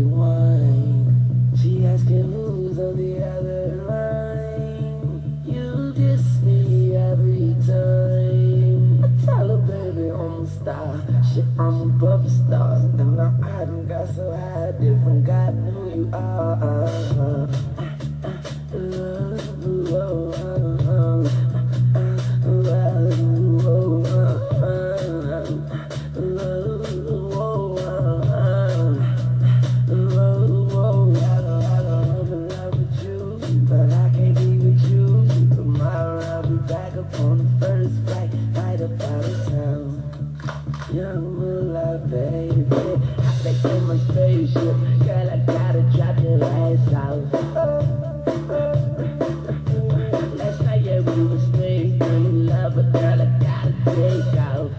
wine. She asking who's on the other line. You diss me every time. I tell her, baby, I'm a star. Shit, I'm a pop star. And now I done got so high, different God who you are. Young moonlight, baby, hop back in my spaceship. Girl, I gotta drop your ass out. Last night, yeah, we was making in love, but girl, I gotta take out.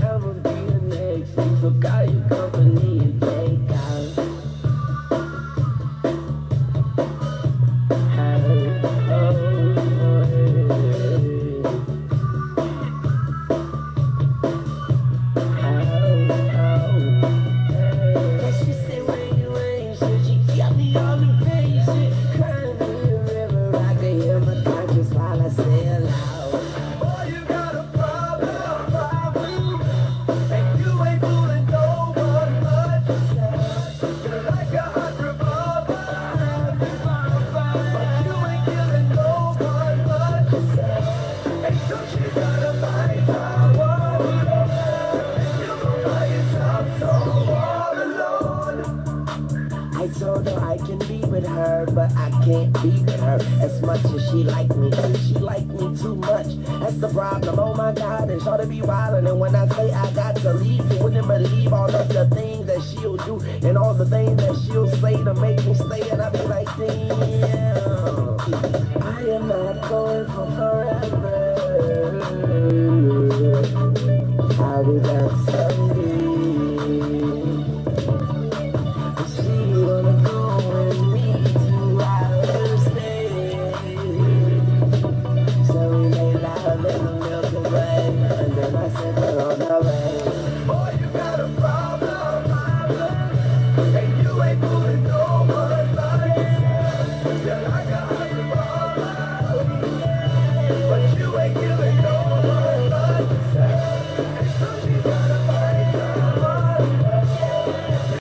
I'ma be the next thing, so call your company and take out. I told her I can be with her, but I can't be with her as much as she like me. She like me too much, that's the problem. Oh my God, and sure to be wildin'. And when I say I got to leave, you wouldn't believe all of the things that she'll do and all the things that she'll say to make me stay. And I be like, damn, I am not going for forever.